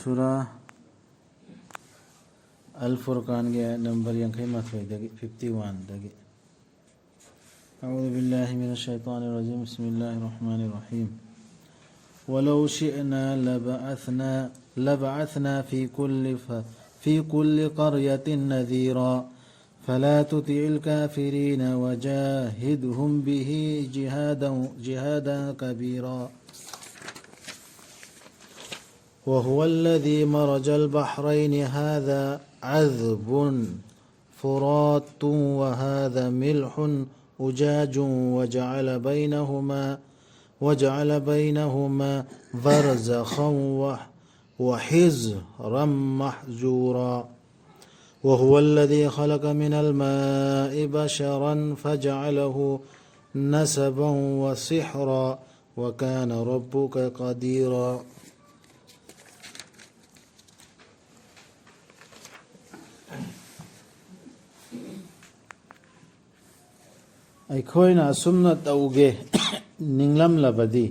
सूरा अल-फुरकान के नंबर 51 दगी अऊज़ु बिल्लाहि मिनश शैतानिर रजीम बिस्मिल्लाहिर रहमानिर रहीम वलौ शिअना लबअथना फी कुल्लि क़रयतिन नज़ीरा फला तुतिइल काफ़िरीन वजाहिदहुम बिही जिहादन कबीरा वहुव الذي مرج البحرين هذا عذب فرات وهذا ملح أجاج وجعل بينهما برزخا وحجرا محجورا وهو الذي خلق من الماء بشرا فجعله نسبا وسحرا وكان ربك قديرا ꯑꯩꯈꯣꯏꯅ ꯑꯁꯨꯝꯅ ꯇꯧꯒꯦ ꯅꯤꯡꯂꯝꯂꯕꯗꯤ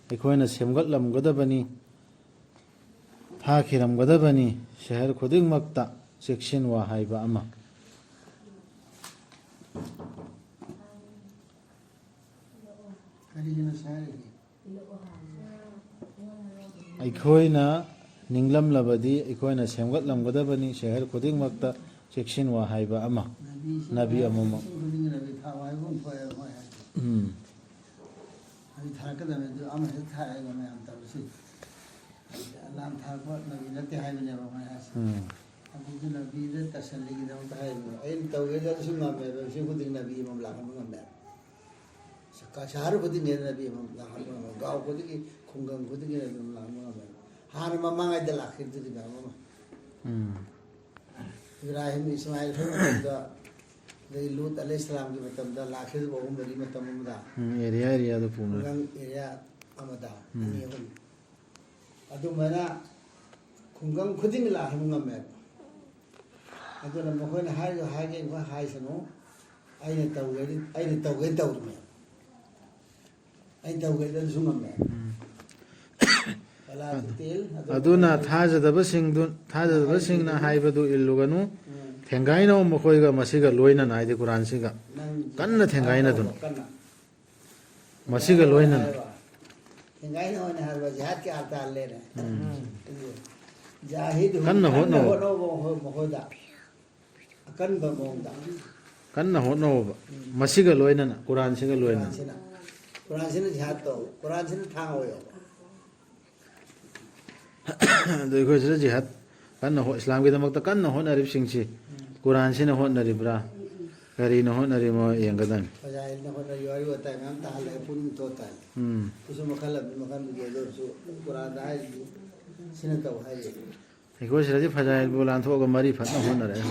ꯑꯩꯈꯣꯏꯅ ꯁꯦꯝꯒꯠꯂꯝꯒꯗꯕꯅꯤ ꯊꯥꯈꯤꯔꯝꯒꯗꯕꯅꯤ ꯁꯍꯔ ꯈꯨꯗꯤꯡꯃꯛꯇ ꯆꯦꯛꯁꯤꯟꯋꯥ ꯍꯥꯏꯕ ꯑꯃ ꯑꯩꯈꯣꯏꯅ ꯅꯤꯡꯂꯝꯂꯕꯗꯤ ꯑꯩꯈꯣꯏꯅ ꯁꯦꯝꯒꯠꯂꯝꯒꯗꯕꯅꯤ ꯁꯍꯔ ꯈꯨꯗꯤꯡꯃꯛꯇ ꯆꯦꯛꯁꯤꯟꯋꯥ ꯍꯥꯏꯕ ꯑꯃ नबी अमुमक इब्राहिम इस्माइल लूत अलैहिस्सलाम के मतलब लाखिर बहुम बड़ी मतलब एरिया तो पूर्ण एरिया अमदा अदुमना खुंगम खुदिंग लाखिम ngame अदुना मखोना हागे हाइसनो आइने तौगे तौरमे सुंगमे अदुना थाजदबसिंगना हाइबदु इल्लुगनु थेंगाइनो मखोइगा मसिगा लोइना नाइदे कुरान सिगा कन्ना थेंगाइना दुन मसिगा लोइना थेंगाइनो ने हरबा जिहाद के अर्थ ले रे जाहिद कन्ना होनो मखोदा अकन बमोंदा कन्ना होनो मसिगा लोइना कुरान सिगा लोइना कुरान सिने जिहाद तो कुरान सिने थांग होयो देखो इसे जिहाद कन्ना हो इस्लाम के दमक तक कन्ना होना रिब सिंची कुरान से न होना रिब्रा करी न होना रिमो यंगदन फजाइल न होना योरी होता है मैम ताल है पूरी तोता है उसमें मखलब के दो सो कुरान दाई सिने तो है देखो इसे फजाइल बोलान तो अगर मरी फट न होना रहे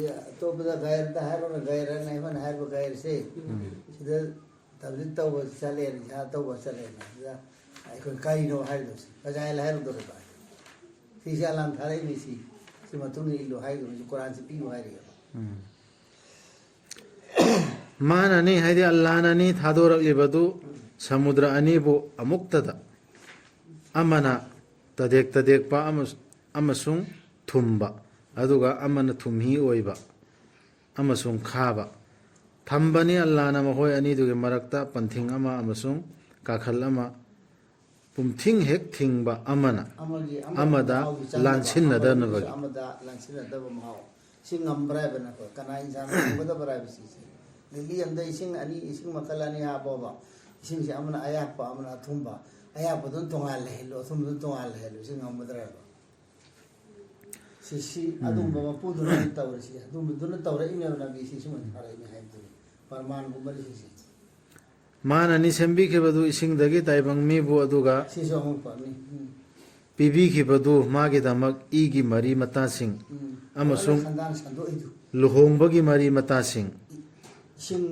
ये तो बड़ा गैर ता है और गैर नहीं बन है वो गैर से सीधे तबलीग तो वो चले या तो वो चले ना कोई कई नो है दो फजाइल है दो बात फिर अलाम थारे में सी सिमतुन इल्लो है दो कुरान से पी है रे माननी है अल्लाह ननी थादोरलिबदु समुद्र अनीबु अमुक्तदा अमना तदेक पा अमसुंग थुम्बा अदुगा अमना थुमही ओइबा अमसुंग खाबा थंबनी अल्लाह न महोय अनीदुगे मरक्ता पंथिंग अमा अमसुंग काखल अमा पुमथिंग हेक थिंगबा अमना अमदा लांसिनदनबगी अमदा लांसिनदब माव सिंग अम्ब्राय बना को कना इंसान बदा बराय बिसी लिली अंदर इसिंग मकल अनि आबोबा इसिंग से अमना आयापा अमना थुम्बा आयापा दोन तोंगाल हेलो थुम दोन तोंगाल हेलो सिंग अम्बद्रा सिसी अदुम बाबा पुदुन तवरसी अदुम दुन तवरे इमे बना बिसी सुमन थारे इमे हाइदु परमान गुमरी सिसी माननी सेंबी के बदु इसिंग दगी ताइबंग मीबु अदुगा सिसो हम पानी पीबी की बदु मागे दमक इगी मरी मतासिंग अमसुंग खंदान संदो इदु लुहोंबगी मरी मतासिंग सिंग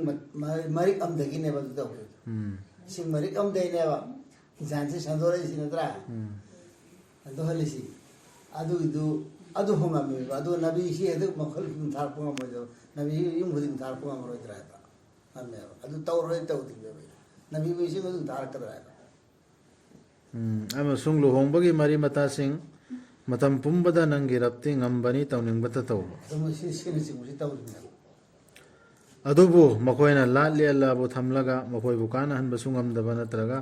मरी अमदगी ने बदु दो सिंग मरी अमदे ने बा जानसे संदोरे सिनद्रा अंदो हलिसी अदु होंगा में अदु नबी सी अदु मखल थार पुंगा मजो नबी युम हुदिन थार पुंगा मरो इतरा है अदु तौर रे तौती नबी में सी अदु थार कर रहा है ꯑꯃꯁꯨꯡ ꯂꯨꯍꯣꯡꯕꯒꯤ ꯃꯔꯤ ꯃꯇꯥꯁꯤꯡ ꯃꯇꯝ ꯄꯨꯝꯕꯗ ꯅꯪꯒꯤ ꯔꯞꯇꯤ ꯉꯝꯕꯅꯤ ꯇꯧꯅꯤꯡꯕꯇ ꯇꯧꯕ ꯑꯗꯨꯝ ꯁꯤꯅꯆꯤꯡꯕꯁꯤ ꯇꯧꯔꯤꯕꯅꯦꯕ ꯑꯗꯨꯕꯨ ꯃꯈꯣꯏꯅ ꯂꯥꯠꯂꯤ ꯑꯜꯂꯥꯕꯨ ꯊꯝꯂꯒ ꯃꯈꯣꯏꯕꯨ ꯀꯥꯟꯅꯍꯟꯕꯁꯨ ꯉꯝꯗꯕ ꯅꯠꯇ꯭ꯔꯒ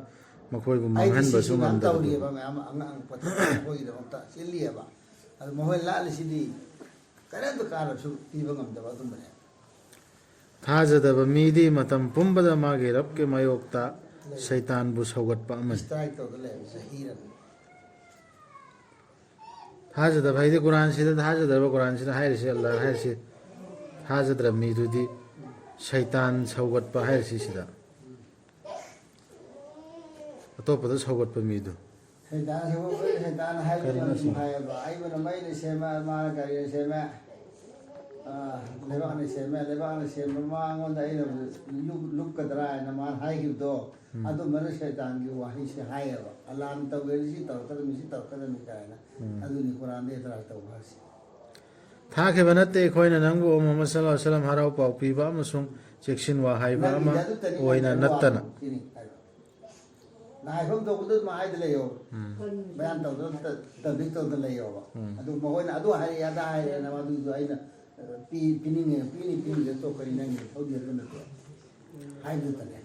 ꯃꯈꯣꯏꯕꯨ ꯑꯩꯗꯤ ꯃꯥꯡꯍꯟꯕꯁꯨ ꯁꯤꯁꯤ ꯃꯌꯥꯝ ꯉꯝꯗꯕ ꯇꯧꯔꯤꯑꯕ ꯃꯌꯥꯝ ꯑꯉꯥꯡ ꯃꯈꯣꯏꯒꯤꯗꯃꯛꯇ ꯆꯤꯜꯂꯤꯑꯕ ꯑꯗꯨ ꯃꯈꯣꯏ ꯂꯥꯠꯂꯤꯁꯤꯗꯤ ꯀꯔꯤꯝꯇ ꯀꯥꯟꯅꯕꯁꯨ ꯄꯤꯕ ꯉꯝꯗꯕ ꯑꯗꯨꯝꯕꯅꯦ ꯊꯥꯖꯗꯕ ꯃꯤꯗꯤ ꯃꯇꯝ ꯄꯨꯝꯕꯗ ꯃꯥꯒꯤ ꯔꯕꯀꯤ ꯃꯥꯌꯣꯛꯇ ꯁꯩꯇꯥꯟꯕꯨ ꯁꯧꯒꯠꯄ ꯑꯃꯅꯤ ꯏꯁꯇ꯭ꯔꯥꯏꯛ ꯇꯧꯔꯒ ꯂꯩꯕ ꯆꯍꯤꯔꯅꯤ ꯊꯥꯖꯗꯕ ꯍꯥꯏꯗꯤ ꯀꯨꯔꯥꯟꯁꯤꯗ ꯊꯥꯖꯗ꯭ꯔꯕ ꯀꯨꯔꯥꯟꯁꯤꯗ ꯍꯥꯏꯔꯤꯁꯤ ꯑꯜꯂꯥ ꯍꯥꯏꯔꯤꯁꯤ ꯊꯥꯖꯗ꯭ꯔꯕ ꯃꯤꯗꯨꯗꯤ ꯁꯩꯇꯥꯟ ꯁꯧꯒꯠꯄ ꯍꯥꯏꯔꯤꯁꯤ ꯁꯤꯗ ꯑꯇꯣꯞꯄꯗ ꯁꯧꯒꯠꯄ ꯃꯤꯗꯨ ꯁꯩꯇꯥꯟ ꯍꯥꯏꯕꯅ ꯍꯥꯏꯌꯦꯕ ꯑꯩꯕꯨꯅ ꯃꯩꯅ ꯁꯦꯝꯃꯦ ꯃꯥꯅ ꯀꯔꯤꯅ ꯁꯦꯝꯃꯦ ꯂꯩꯕꯥꯛꯅ ꯁꯦꯝꯃꯦ ꯂꯩꯕꯥꯛꯅ ꯁꯦꯝꯕ ꯃꯉꯣꯟꯗ ꯑꯩꯅ ꯂꯨꯞꯀꯗ꯭ꯔꯥ ꯍꯥꯏꯅ ꯃꯥꯅ ꯍꯥꯏꯈꯤꯕꯗꯣ ꯑꯗꯨꯝꯕꯅ ꯁꯩꯇꯥꯟꯒꯤ ꯋꯥꯍꯩꯁꯦ ꯍꯥꯏꯌꯦꯕ ꯑꯜꯂꯥꯍꯅ ꯇꯧꯒꯦꯗꯤ ꯁꯤ ꯇꯧꯔꯛꯀꯗꯕꯅꯤ ꯁꯤ ꯇꯧꯔꯛꯀꯗꯕꯅꯤ ꯀꯥꯏꯅ ꯑꯗꯨꯅꯤ ꯀꯨꯔꯥꯟꯗ ꯑꯦꯇꯔꯥꯏ ꯇꯧꯕ ꯍꯥꯏꯁꯦ ꯊꯥꯈꯤꯕ ꯅꯠꯇꯦ ꯑꯩꯈꯣꯏꯅ ꯅꯪꯕꯨ ꯃꯨꯍꯝꯃꯗ ꯁꯜꯂꯜꯂꯥꯍꯨ ꯑꯂꯩꯍꯤ ꯋꯁꯜꯂꯝ ꯍꯔꯥꯎ ꯄꯥꯎ ꯄꯤꯕ ꯑꯃꯁꯨꯡ ꯆꯦꯛꯁꯤꯟꯋꯥ ꯍꯥꯏꯕ ꯑꯃ ꯅꯪꯒꯤꯗꯤ ꯑꯗꯨ ꯇꯅꯤ ꯑꯣꯏꯅ ꯅꯠꯇꯅ ꯍꯥꯏꯐꯝ ꯊꯣꯛꯄꯗꯨ ꯑꯗꯨꯝ ꯍꯥꯏꯗ ꯂꯩꯌꯣ ꯕꯌꯥꯟ ꯇꯧꯗꯅ ꯇꯕ꯭ꯂꯤꯛ ꯇꯧꯗꯅ ꯂꯩꯌꯣꯕ ꯑꯗꯨ ꯃꯈꯣꯏꯅ ꯑꯗꯨ ꯍꯥꯏꯔꯛꯑꯦ ꯑꯗꯥ ꯍꯥꯏꯔꯛꯑꯦꯅ ꯃꯗꯨꯗꯣ ꯑꯩꯅ ꯄꯤꯅꯤꯡꯉꯦ ꯄꯤꯅꯤꯡꯉꯦ ꯇꯣꯛꯀꯅꯤ ꯅꯪꯒꯤ ꯊꯧꯗꯤ ꯑꯗꯨ ꯅꯠꯇꯦ ꯍꯥꯏꯕꯗꯨꯇꯅꯦ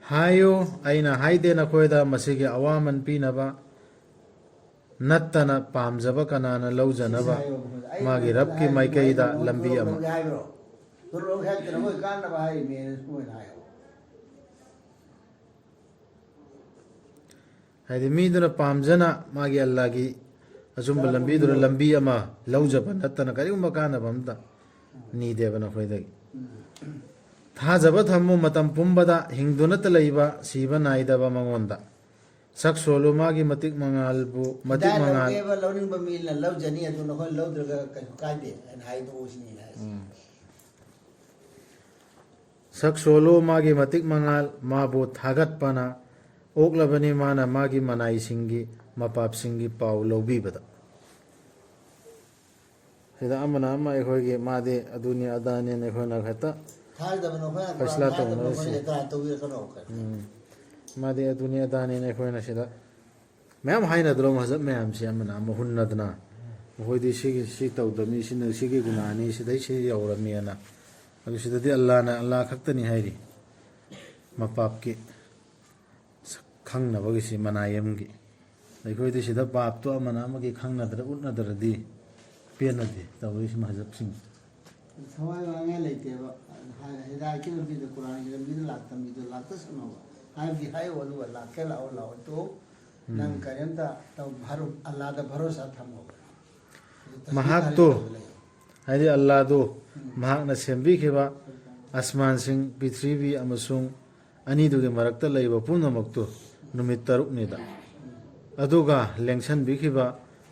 ꯍꯥꯏꯌꯨ ꯑꯩꯅ ꯍꯥꯏꯗꯦ ꯅꯈꯣꯏꯗ ꯃꯁꯤꯒꯤ ꯑꯋꯥꯃꯟ ꯄꯤꯅꯕ ꯅꯠꯇꯅ ꯄꯥꯝꯖꯕ ꯀꯅꯥꯅ ꯂꯧꯖꯅꯕ ꯃꯥꯒꯤ ꯔꯕꯀꯤ ꯃꯥꯏꯀꯩꯗ ꯂꯝꯕꯤ ꯑꯃ ꯍꯥꯏꯕ꯭ꯔꯣ ꯇꯣꯂꯣꯞ ꯍꯦꯛꯇꯅ ꯃꯣꯏ ꯀꯥꯟꯅꯕ ꯍꯥꯏꯔꯤꯃꯦꯅ ꯃꯣꯏꯅ ꯍꯥꯏꯌꯣ ꯍꯥꯏꯗꯤ ꯃꯤꯗꯨꯅ ꯄꯥꯝꯖꯅ ꯃꯥꯒꯤ ꯑꯜꯂꯥꯒꯤ ꯑꯆꯨꯝꯕ ꯂꯝꯕꯤꯗꯨꯅ ꯂꯝꯕꯤ ꯑꯃ ꯂꯧꯖꯕ ꯅꯠꯇꯅ ꯀꯔꯤꯒꯨꯝꯕ ꯀꯥꯟꯅꯕ ꯑꯝꯇ ꯅꯤꯗꯦꯕ ꯅꯈꯣꯏꯗꯒꯤ ꯊꯥꯖꯕ ꯊꯝꯃꯨ ꯃꯇꯝ ꯄꯨꯝꯕꯗ ꯍꯤꯡꯗꯨꯅꯇ ꯂꯩꯕ ꯁꯤꯕ ꯅꯥꯏꯗꯕ ꯃꯉꯣꯟꯗ ꯁꯛ ꯁꯣꯜꯂꯨ ꯃꯥꯒꯤ ꯃꯇꯤꯛ ꯃꯉꯥꯜꯕꯨ ꯃꯇꯤꯛ ꯃꯉꯥꯜ ꯂꯧꯒꯦꯕ ꯂꯧꯅꯤꯡꯕ ꯃꯤꯅ ꯂꯧꯖꯅꯤ ꯑꯗꯨ ꯅꯈꯣꯏ ꯂꯧꯗ꯭ꯔꯒ ꯀꯩꯁꯨ ꯀꯥꯏꯗꯦ ꯍꯥꯏꯅ ꯍꯥꯏꯗꯣꯛꯎ ꯁꯤꯅꯤ ꯍꯥꯏꯁꯦ ꯁꯛ ꯁꯣꯜꯂꯨ ꯃꯥꯒꯤ ꯃꯇꯤꯛ ꯃꯉꯥꯜ ꯃꯥꯕꯨ ꯊꯥꯒꯠꯄꯅ ꯑꯣꯛꯂꯕꯅꯤ ꯃꯥꯅ ꯃꯥꯒꯤ ꯃꯅꯥꯏꯁꯤꯡꯒꯤ ꯃꯄꯥꯞꯁꯤꯡꯒꯤ ꯄꯥꯎ ꯂꯧꯕꯤꯕꯗ ꯁꯤꯗ ꯑꯃꯅ ꯑꯃ ꯑꯩꯈꯣꯏꯒꯤ ꯃꯥꯗꯤ ꯑꯗꯨꯅꯤ ꯑꯗꯥꯅꯤꯅ ꯑꯩꯈꯣꯏꯅ ꯍꯦꯛꯇ ꯊꯥꯖꯗꯕ ꯅꯈꯣꯏꯅ ꯀꯨꯔꯥꯟ ꯐꯩꯁꯂꯥ ꯊꯥꯖꯗꯕ ꯇꯧꯅꯔꯁꯤ ꯅꯈꯣꯏꯅ ꯑꯦꯇꯔꯥꯏ ꯇꯧꯕꯤꯔꯛꯀꯅꯣ ꯃꯥꯗꯤ ꯑꯗꯨꯅꯤ ꯑꯗꯥꯅꯤꯅ ꯑꯩꯈꯣꯏꯅ ꯁꯤꯗ ꯃꯌꯥꯝ ꯍꯥꯏꯅꯗ꯭ꯔꯣ ꯃꯍꯖꯕ ꯃꯌꯥꯝꯁꯤ ꯑꯃꯅ ꯑꯃ ꯍꯨꯟꯅꯗꯅ ꯃꯈꯣꯏꯗꯤ ꯁꯤꯒꯤ ꯁꯤ ꯇꯧꯗꯕꯅꯤ ꯁꯤꯅ ꯁꯤꯒꯤ ꯒꯨꯅꯥꯅꯤ ꯁꯤꯗꯩ ꯁꯤ ꯌꯧꯔꯝꯃꯦꯅ ꯑꯗꯨ ꯁꯤꯗꯗꯤ ꯑꯜꯂꯥꯍꯅ ꯑꯜꯂꯥꯍ ꯈꯛꯇꯅꯤ ꯍꯥꯏꯔꯤ ꯃꯄꯥꯞꯀꯤ ꯈꯪꯅꯕꯒꯤꯁꯤ ꯃꯅꯥꯌꯝꯒꯤ ꯑꯩꯈꯣꯏꯗꯤ ꯁꯤꯗ ꯄꯥꯞꯇꯣ ꯑꯃꯅ ꯑꯃꯒꯤ ꯈꯪꯅꯗ꯭ꯔ ꯎꯠꯅꯗ꯭ꯔꯗꯤ ꯄꯦꯟꯅꯗꯦ ꯇꯧꯔꯤꯁꯤ ꯃꯍꯖꯕꯁꯤꯡ ꯊꯋꯥꯏ ꯋꯥꯉꯥꯏ ꯂꯩꯇꯦꯕ ꯍꯤꯗꯥꯌꯠꯀꯤ ꯂꯝꯕꯤꯗ ꯀꯨꯔꯥꯟꯒꯤ ꯂꯝꯕꯤꯗ ꯂꯥꯛꯇꯕꯤꯗꯣ ꯂꯥꯛꯇꯁꯅꯣꯕ ꯍꯥꯏꯕꯗꯤ ꯍꯥꯏꯌꯣ ꯑꯗꯨꯒ ꯂꯥꯛꯀꯦ ꯂꯥꯛꯑꯣ ꯂꯥꯛꯑꯣ ꯇꯣ ꯅꯪ ꯀꯔꯤꯝꯇ ꯑꯜꯂꯥꯗ ꯚꯔꯣꯁꯥ ꯊꯝꯃꯣꯕ ꯃꯍꯥꯛꯇꯣ ꯍꯥꯏꯗꯤ ꯑꯜꯂꯥꯍꯗꯣ ꯃꯍꯥꯛꯅ ꯁꯦꯝꯕꯤꯈꯤꯕ ꯑꯁꯃꯥꯟꯁꯤꯡ ꯄ꯭ꯔꯤꯊꯤꯕꯤ ꯑꯃꯁꯨꯡ ꯑꯅꯤꯗꯨꯒꯤ ꯃꯔꯛꯇ ꯂꯩꯕ ꯄꯨꯝꯅꯃꯛꯇꯨ ꯅꯨꯃꯤꯠ 6ꯅꯤꯗ ꯑꯗꯨꯒ ꯂꯦꯡꯁꯟꯕꯤꯈꯤꯕ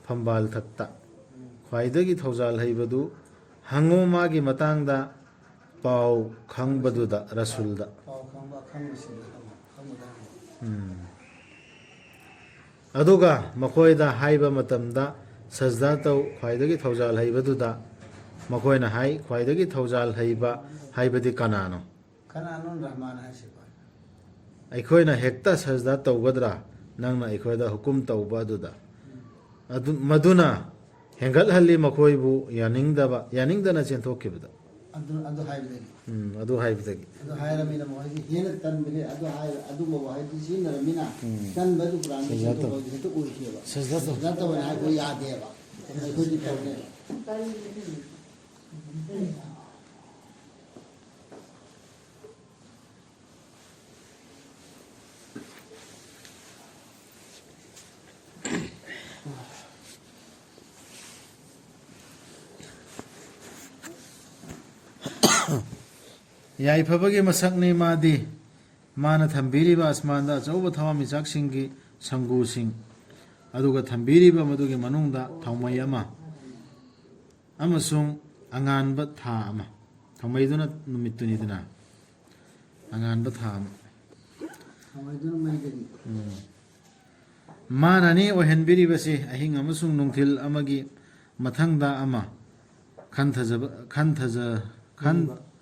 ꯐꯝꯕꯥꯜꯊꯛꯇ ꯈ꯭ꯋꯥꯏꯗꯒꯤ ꯊꯧꯖꯥꯜ ꯍꯩꯕꯗු ꯍꯪꯉꯨ ꯃꯥꯒꯤ ꯃꯇꯥꯡꯗ ꯄꯥꯎ ꯈꯪꯕꯗꯨꯗ ꯔꯁꯨꯜꯗ ꯄꯥꯎ ꯈꯪꯕ ꯑꯈꯪꯕꯁꯤꯡꯗ ꯑꯗꯨꯒ ꯃꯈꯣꯏꯗ ꯍꯥꯏꯕ ꯃꯇꯝꯗ ꯁꯖꯗꯥ ꯇꯧ ꯈ꯭ꯋꯥꯏꯗꯒꯤ ꯊꯧꯖꯥꯜ ꯍꯩꯕꯗꯨꯗ ꯃꯈꯣꯏꯅ ꯍꯥꯏ ꯈ꯭ꯋꯥꯏꯗꯒꯤ ꯊꯧꯖꯥꯜ ꯍꯩꯕ ꯍꯥꯏꯕꯗꯤ ꯀꯅꯥꯅꯣ ꯀꯅꯥꯅꯣ ꯔꯍꯃꯥꯟ ꯍꯥꯏꯁꯤꯕꯣ ꯑꯩꯈꯣꯏꯅ ꯍꯦꯛꯇ ꯁꯖꯗꯥ ꯇꯧꯒꯗ꯭ꯔꯥ ꯅꯪꯅ ꯑꯩꯈꯣꯏꯗ ꯍꯨꯀꯨꯝ ꯇꯧꯕ ꯑꯗꯨꯗ ꯃꯗꯨꯅ ꯍꯦꯟꯒꯠꯍꯜꯂꯤ ꯃꯈꯣꯏꯕꯨ ꯌꯥꯅꯤꯡꯗꯅ ꯆꯦꯟꯊꯣꯛꯈꯤꯕꯗ ꯑꯗꯨ ꯍꯥꯏꯕꯗꯒꯤ ꯑꯗꯨ ꯍꯥꯏꯕꯗꯒꯤ ꯑꯗꯨ ꯍꯥꯏꯔꯃꯤꯅ ꯃꯈꯣꯏꯁꯤ ꯍꯦꯟꯅ ꯇꯟꯕꯅꯤ ꯑꯗꯨ ꯑꯗꯨꯝꯕ ꯋꯥꯍꯩꯗꯨ ꯁꯤꯖꯤꯟꯅꯔꯃꯤꯅ ꯇꯟꯕꯗꯨ ꯀꯨꯔꯥꯟꯗ ꯍꯦꯛꯇ ꯑꯣꯏꯈꯤꯑꯕ ꯁꯖꯗꯥ ꯇꯧꯕꯅ ꯍꯥꯏꯕ ꯌꯥꯗꯦꯕ ꯑꯩꯈꯣꯏꯗꯤ ꯇꯧꯅꯦꯕ ꯌꯥꯏꯐꯕꯒꯤ ꯃꯁꯛꯅꯤ ꯃꯥꯗꯤ ꯃꯥꯅ ꯊꯝꯕꯤꯔꯤꯕ ꯑꯁꯃꯥꯟꯗ ꯑꯆꯧꯕ ꯊꯋꯥꯟꯃꯤꯆꯥꯛꯁꯤꯡꯒꯤ ꯁꯪꯒꯨꯁꯤꯡ ꯑꯗꯨꯒ ꯊꯝꯕꯤꯔꯤꯕ ꯃꯗꯨꯒꯤ ꯃꯅꯨꯡꯗ ꯊꯥꯎꯃꯩ ꯑꯃ ꯑꯃꯁꯨꯡ ꯑꯉꯥꯟꯕ ꯊꯥ ꯑꯃ ꯊꯥꯎꯃꯩꯗꯨꯅ ꯅꯨꯃꯤꯠꯇꯨꯅꯤꯗꯅ ꯑꯉꯥꯟꯕ ꯊꯥ ꯑꯃ ꯃꯥꯅꯅꯤ ꯑꯣꯏꯍꯟꯕꯤꯔꯤꯕꯁꯤ ꯑꯍꯤꯡ ꯑꯃꯁꯨꯡ ꯅꯨꯡꯊꯤꯜ ꯑꯃꯒꯤ ꯃꯊꯪꯗ ꯑꯃ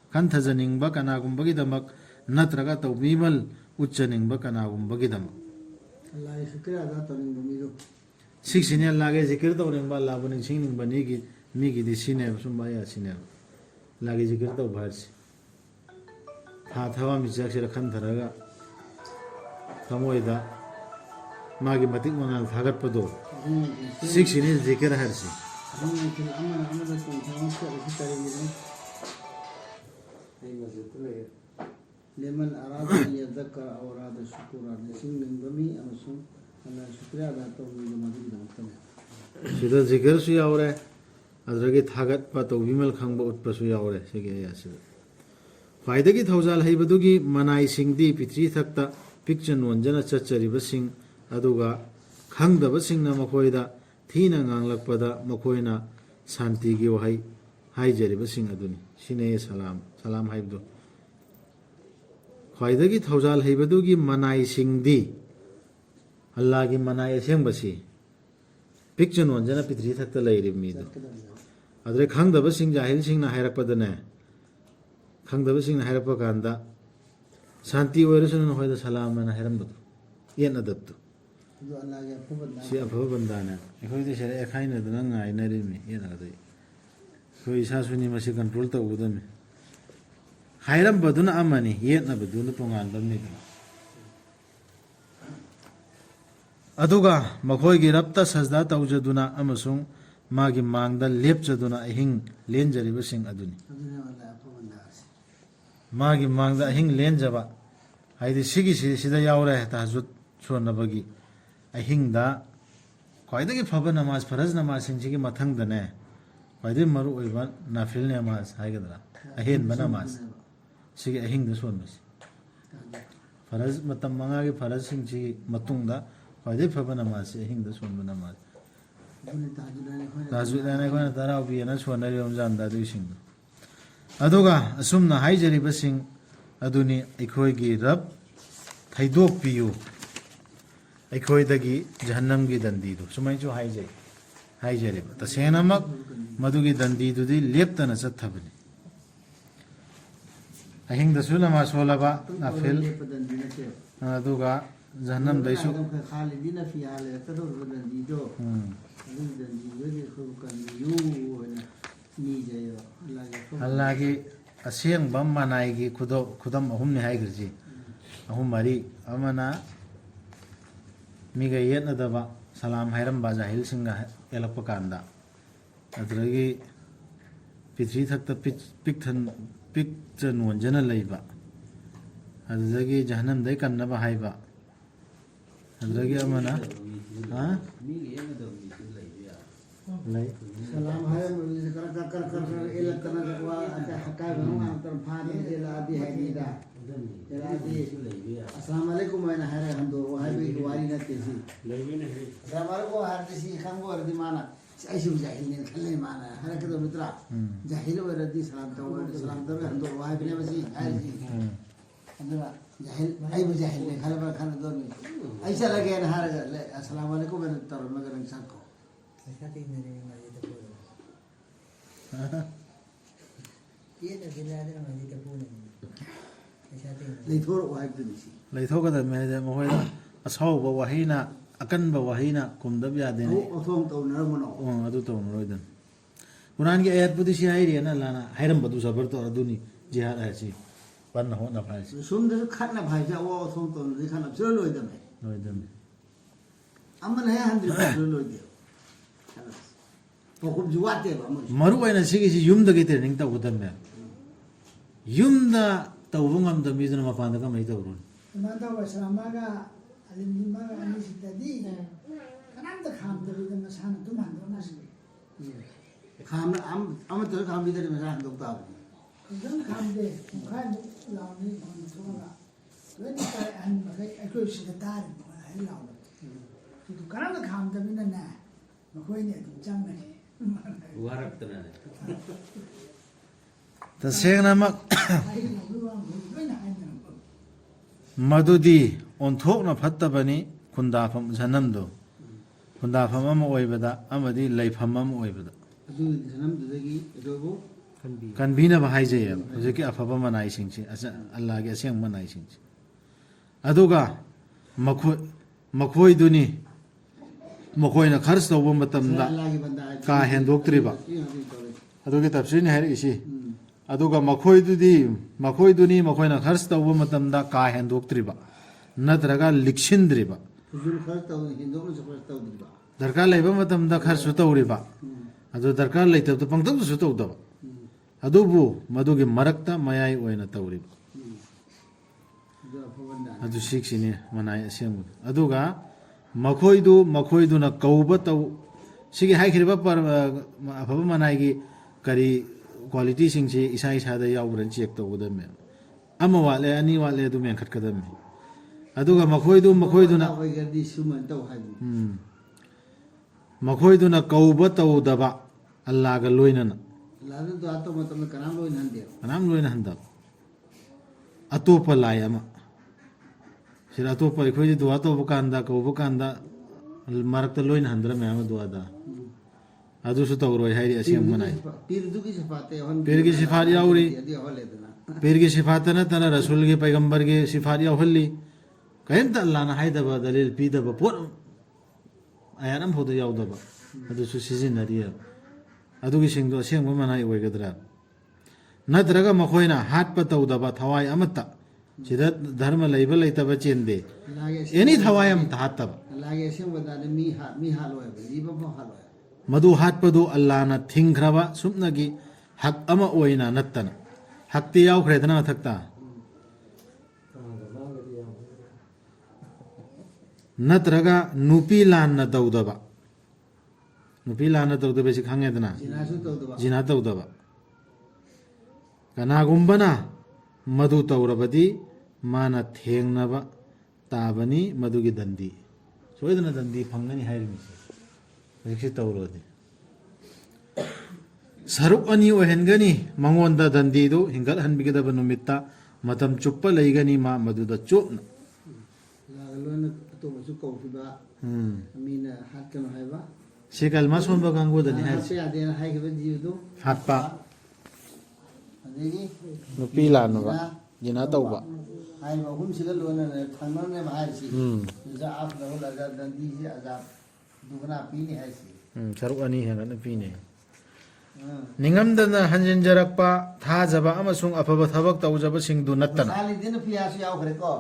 ꯈꯟꯊꯖꯅꯤꯡꯕ ꯀꯅꯥꯒꯨꯝꯕꯒꯤꯗꯃꯛ ꯅꯠꯇ꯭ꯔꯒ ꯇꯧꯕꯤꯃꯜ ꯎꯠꯆꯅꯤꯡꯕ ꯀꯅꯥꯒꯨꯝꯕꯒꯤꯗꯃꯛ Allah shukriya da tarin gumido ꯁꯤꯛꯁꯤꯅꯦ ꯑꯜꯂꯥꯍꯒꯤ ꯖꯤꯀꯤꯔ ꯇꯧꯅꯤꯡꯕ ꯑꯜꯂꯥꯍꯕꯨ ꯅꯤꯡꯁꯤꯡꯅꯤꯡꯕ ꯃꯤꯒꯤꯗꯤ ꯁꯤꯅꯦꯕ ꯁꯨꯝꯕ ꯑꯌꯥ ꯁꯤꯅꯦꯕ ꯑꯜꯂꯥꯍꯒꯤ ꯖꯤꯀꯤꯔ ꯇꯧꯕ ꯍꯥꯏꯔꯤꯁꯤ ꯊꯥ ꯊꯋꯥꯟꯃꯤꯆꯥꯛꯁꯤꯗ ꯈꯟꯊꯔꯒ ꯊꯃꯣꯏꯗ ꯃꯥꯒꯤ ꯃꯇꯤꯛ ꯃꯉꯥꯜ ꯊꯥꯒꯠꯄꯗꯣ ꯁꯤꯛꯁꯤꯅꯤ ꯖꯤꯀꯤꯔ ꯍꯥꯏꯔꯤꯁꯤ لمن أراد أن يذكر أو أراد شكورا لسن من بمي أمسون أن شكرا لا تولي لما تجد مكتمل sida zikirsu yaure adragi thagat pa tawbimal khangba utpasu yaure sige ya sida khwaidagi thawjal haibadugi manai singdi pitri thakta picture wonjana chachariba sing aduga khangdaba singna makhoida thina nganglakpada makhoina shanti gi wahai haijariba sing aduni sine salam haibdu khwaidagi thawjal haibadugi manai singdi Allah gi manai asengbasi picture wonjana pitri thakta lairib midu adre khangdaba sing jahil singna hairakpadane khangdaba singna hairakpa kanda shanti oirasuna hoida salamana hairamdu yen adabtu si afaba bandana ekhoi sere ekhaina dana ngai narimi yen adai khoi sasuni masi control ta udami hairam baduna amani yen abaduna pongal damni aduga makhoigi rapta sajda tawjaduna amasung magi mangda lepjaduna ahing lenjariba sing aduni magi mangda ahing lenjaba haidi sigi sida yaure tahajjud sonabagi ahingda kwaidagi phaba namaz faraz namaz singji mathangdane kwaidagi maru oiba nafil namaz haigadra ahen namaz sigi ahingda sonbas faraz matam mangagi faraz singji matungda kwaidagi phaba namaz ahingda sonba namaz tahajjudane khona taraw bi na sonari ramzan da du sing aduga asumna haijariba sing aduni aikhoigi rab thaidok piyu aikhoidagi jahannam gi dandi du sumai chu haijariba tasenamak madugi dandi dudi leptana chathabani ahingda su namaz solaba nafil aduga jahannam daisu khalidina fi ala tadur dandi do Allah gi aseng bam manai gi khudam ahum ni haigirji ahum mari amana miga yetna daba salam hairam ba jahil singa elakpa kanda adragi pitri thakta pikchan wonjana leiba adagi jahannam dai kannaba haiba adragi amana ha lay salam hayam kar ila kana wa ata hakai banu antar phani ila adi hadida ila adi assalamu alaikum wa nahara hando wa habi wari na tesi assalamu alaikum har tesi khango ardi mana aisu jahil ne khalle mana haraka do mitra jahil wa radi salam ta hando wa habi ne basi aisi andra jahil ai jahil ne khala ba khana do mi aisa lage na haraka assalamu alaikum wa tar magar sakko leithokada mehde mohoida asauba wahina akanba wahina kumdab yadene adu tawnaroidan quran gi ayat budi si hairi na lana hairam badu sabar to aduni jihad haisi panna hona phaisi sumda khatna bhaija wa thong to ni khana chlo loidam amman hay handri chlo loidam maru aina sigi si yumda gi training ta udam yumda tawungam da midna mapanda ka mai tawrun manda wasamaga alimmaga ani sitadi kanamda khamda bi da masana tu manda nasbi khamna am to khambi da masana dokta dan khamde khai launi kon thoga weni kai an bagai akoi sidatar hai launi tu kanamda khamda bi na khoi ne tu changna warakna tasengna mak madudi onthokna phattabani khundafam janamdo khundafam ama oibada amadi leifam ama oibada adu janamdagi adobo kanbina ba haijaya hojiki afaba manai singchi allah gi aseng manai singchi aduga ꯃꯈꯣꯏꯗꯨꯅꯤ ꯃꯈꯣꯏꯅ ꯈꯔꯁ ꯇꯧꯕ ꯃꯇꯝꯗ ꯑꯜꯂꯥꯍꯒꯤ ꯕꯟꯗꯥ ꯍꯥꯏꯗꯤ ꯀꯥ ꯍꯦꯟꯗꯣꯛꯇ꯭ꯔꯤꯕ ꯇꯧꯔꯦ ꯑꯗꯨꯒꯤ ꯇꯐꯁꯤꯔꯅꯤ ꯍꯥꯏꯔꯛꯏꯁꯤ ꯑꯗꯨꯒ ꯃꯈꯣꯏꯗꯨꯅꯤ ꯃꯈꯣꯏꯅ ꯈꯔꯁ ꯇꯧꯕ ꯃꯇꯝꯗ ꯀꯥ ꯍꯦꯟꯗꯣꯛꯇ꯭ꯔꯤꯕ ꯅꯠꯇ꯭ꯔꯒ ꯂꯤꯛꯁꯤꯟꯗ꯭ꯔꯤꯕ ꯐꯨꯖꯨꯜ ꯈꯔ ꯇꯧ ꯍꯦꯟꯗꯣꯛꯅꯁꯨ ꯈꯔ ꯇꯧꯗ꯭ꯔꯤꯕ ꯗꯔꯀꯥꯔ ꯂꯩꯕ ꯃꯇꯝꯗ ꯈꯔꯁꯨ ꯇꯧꯔꯤꯕ ꯑꯗꯨ ꯗꯔꯀꯥꯔ ꯂꯩꯇꯕꯗ ꯄꯪꯇꯧꯗꯁꯨ ꯇꯧꯗꯕ ꯑꯗꯨꯕꯨ ꯃꯗꯨꯒꯤ ꯃꯔꯛꯇ ꯃꯌꯥꯏ ꯑꯣꯏꯅ ꯇꯧꯔꯤꯕ ꯑꯗꯨ ꯑꯐꯕ ꯑꯗꯨ ꯁꯤꯛꯁꯤꯅꯤ ꯃꯅꯥꯏ ꯑꯁꯦꯡꯕꯗ ꯑꯗꯨꯒ ꯃꯈꯣꯏꯗꯨꯅ ꯀꯧꯕ ꯇꯧ ꯁꯤꯒꯤ ꯍꯥꯏꯈ꯭ꯔꯤꯕ ꯑꯐꯕ ꯃꯅꯥꯏꯒꯤ ꯀꯔꯤ ꯀ꯭ꯋꯥꯂꯤꯇꯤꯁꯤꯡꯁꯤ ꯏꯁꯥ ꯏꯁꯥꯗ ꯌꯥꯎꯕ꯭ꯔꯅ ꯆꯦꯛ ꯇꯧꯒꯗꯕꯅꯦ ꯑꯃ ꯋꯥꯠꯂꯦ ꯑꯅꯤ ꯋꯥꯠꯂꯦ ꯑꯗꯨ ꯃꯦꯟꯈꯠꯀꯗꯕꯅꯤ ꯑꯗꯨꯒ ꯃꯈꯣꯏꯗꯨꯅ ꯑꯣꯏꯒꯗꯤ ꯁꯨꯃꯥꯏꯅ ꯇꯧ ꯍꯥꯏꯕꯅꯤ ꯃꯈꯣꯏꯗꯨꯅ ꯀꯧꯕ ꯇꯧꯗꯕ ꯑꯜꯂꯥꯍꯒ ꯂꯣꯏꯅꯅ ꯑꯜꯂꯥꯍꯗ ꯗꯨઆ ꯇꯧꯕ ꯃꯇꯝꯗ ꯀꯅꯥꯝ ꯂꯣꯏꯅꯍꯟꯗꯦꯕ ꯀꯅꯥꯝ ꯂꯣꯏꯅꯍꯟꯗꯕ ꯑꯇꯣꯞꯄ ꯂꯥꯏ ꯑꯃ ꯁꯤꯗ ꯑꯇꯣꯞꯄ ꯑꯩꯈꯣꯏꯗꯤ ꯗꯨꯋꯥ ꯇꯧꯕ ꯀꯥꯟꯗ ꯀꯧꯕ ꯀꯥꯟꯗ ꯃꯔꯛꯇ ꯂꯣꯏꯅꯍꯟꯗ꯭ꯔ ꯃꯌꯥꯝ ꯗꯨꯋꯥꯗ ꯑꯗꯨꯁꯨ ꯇꯧꯔꯣꯏ ꯍꯥꯏꯔꯤ ꯑꯁꯦꯡꯕ ꯃꯅꯥꯏ ꯄꯤꯔꯗꯨꯒꯤ ꯁꯤꯐꯥꯠꯇ ꯌꯥꯎꯍꯟ ꯄꯤꯔꯒꯤ ꯁꯤꯐꯥꯠ ꯌꯥꯎꯔꯤ ꯑꯗꯨ ꯌꯥꯎꯍꯜꯂꯦꯗꯅ ꯄꯤꯔꯒꯤ ꯁꯤꯐꯥꯠꯇ ꯅꯠꯇꯅ ꯔꯁꯨꯜꯒꯤ ꯄꯩꯒꯝꯕꯔꯒꯤ ꯁꯤꯐꯥꯠ ꯌꯥꯎꯍꯜꯂꯤ ꯀꯔꯤꯝꯇ ꯑꯜꯂꯥꯍꯅ ꯍꯥꯏꯗꯕ ꯗꯂꯤꯜ ꯄꯤꯗꯕ ꯄꯣꯠ ꯑꯌꯥꯠ ꯑꯃꯐꯥꯎꯗ ꯌꯥꯎꯗꯕ ꯑꯗꯨꯁꯨ ꯁꯤꯖꯤꯟꯅꯔꯤꯑꯕ ꯑꯗꯨꯒꯤꯁꯤꯡꯗꯣ ꯑꯁꯦꯡꯕ ꯃꯅꯥꯏ ꯑꯣꯏꯒꯗ꯭ꯔꯥ ꯅꯠꯇ꯭ꯔꯒ ꯃꯈꯣꯏꯅ ꯍꯥꯠꯄ ꯇꯧꯗꯕ ꯊꯋꯥꯏ ꯑꯃꯠꯇ ꯁꯤꯗ ꯙꯔꯃ ꯂꯩꯕ ꯂꯩꯇꯕ ꯆꯦꯟꯗꯦ ꯑꯦꯅꯤ ꯊꯋꯥꯏ ꯑꯃꯇ ꯍꯥꯠꯇꯕ ꯑꯜꯂꯥꯍꯒꯤ ꯑꯁꯦꯡꯕꯗꯗꯤ ꯃꯤ ꯍꯥꯠꯂꯣꯏꯕ ꯖꯤꯕ ꯐꯥꯎ ꯍꯥꯠꯂꯣꯏ ꯃꯗꯨ ꯍꯥꯠꯄꯗꯨ ꯑꯜꯂꯥꯍꯅ ꯊꯤꯡꯈ꯭ꯔꯕ ꯁꯨꯞꯅꯒꯤ ꯍꯛ ꯑꯃ ꯑꯣꯏꯅ ꯅꯠꯇꯅ ꯍꯛꯇꯤ ꯌꯥꯎꯈ꯭ꯔꯦꯗꯅ ꯃꯊꯛꯇ ꯅꯠꯇ꯭ꯔꯒ ꯅꯨꯄꯤ ꯂꯥꯟꯅ ꯇꯧꯗꯕ ꯅꯨꯄꯤ ꯂꯥꯟꯅ ꯇꯧꯗꯕꯁꯤ ꯈꯪꯉꯦꯗꯅ ꯖꯤꯅꯥꯁꯨ ꯇꯧꯗꯕ ꯖꯤꯅꯥ ꯇꯧꯗꯕ ꯀꯅꯥꯒꯨꯝꯕꯅ ꯃꯗꯨ ꯇꯧꯔꯕꯗꯤ ꯃꯥꯅ ꯊꯦꯡꯅꯕ ꯇꯥꯕꯅꯤ ꯃꯗꯨꯒꯤ ꯗꯟꯗꯤ ꯁꯣꯏꯗꯅ ꯗꯟꯗꯤ ꯐꯪꯒꯅꯤ ꯍꯥꯏꯔꯤꯕꯁꯤ ꯍꯧꯖꯤꯛꯁꯤ ꯇꯧꯔꯣꯗꯤ ꯁꯔꯨꯛ ꯑꯅꯤ ꯑꯣꯏꯍꯟꯒꯅꯤ ꯃꯉꯣꯟꯗ ꯗꯟꯗꯤꯗꯨ ꯍꯤꯡꯒꯠꯍꯟꯕꯤꯒꯗꯕ ꯅꯨꯃꯤꯠꯇ ꯃꯇꯝ ꯆꯨꯞꯄ ꯂꯩꯒꯅꯤ ꯃꯥ ꯃꯗꯨꯗ ꯆꯨꯞꯅ ꯑꯜꯂꯥꯍꯒ ꯂꯣꯏꯅ ꯑꯇꯣꯞꯄꯁꯨ ꯀꯧꯈꯤꯕ ꯃꯤꯅ ꯍꯥꯠꯀꯅꯨ ꯍꯥꯏꯕ ꯁꯤ ꯀꯜꯃꯥ ꯁꯣꯟꯕ ꯀꯥꯡꯕꯨꯗꯅꯤ ꯍꯥꯠꯄ ꯍꯥꯏꯔꯤꯁꯤ ꯌꯥꯗꯦꯅ ꯍꯥꯏꯈꯤꯕ ꯖꯤꯕꯗꯨ ꯍꯥꯠꯄ ꯑꯗꯒꯤ ꯅꯨꯄꯤ ꯂꯥꯟꯅꯕ ꯖꯤꯅꯥ ꯇꯧꯕ ꯍꯥꯏꯔꯤꯕ ꯑꯍꯨꯝꯁꯤꯒ ꯂꯣꯏꯅꯅ ꯊꯪꯅꯅꯦꯕ ꯍꯥꯏꯔꯤꯁꯤ ꯖꯥꯑꯐ ꯂꯍꯨꯜ ꯑꯖꯥꯕ ꯗꯟꯗꯤꯁꯤ ꯑꯖꯥꯕ ꯗꯨꯒꯅꯥ ꯄꯤꯅꯤ ꯍꯥꯏꯁꯤ ꯁꯔꯨꯛ ꯑꯅꯤ ꯍꯦꯟꯒꯠꯅ ꯄꯤꯅꯤ ꯅꯤꯡꯉꯝꯗꯅ ꯍꯟꯖꯤꯟꯖꯔꯛꯄ ꯊꯥꯖꯕ ꯑꯃꯁꯨꯡ ꯑꯐꯕ ꯊꯕꯛ ꯇꯧꯖꯕꯁꯤꯡꯗꯨ ꯅꯠꯇꯅ ꯈꯥꯂꯤꯗꯤꯅ ꯐꯤꯍꯥꯁꯨ ꯌꯥꯎꯈ꯭ꯔꯦꯀꯣ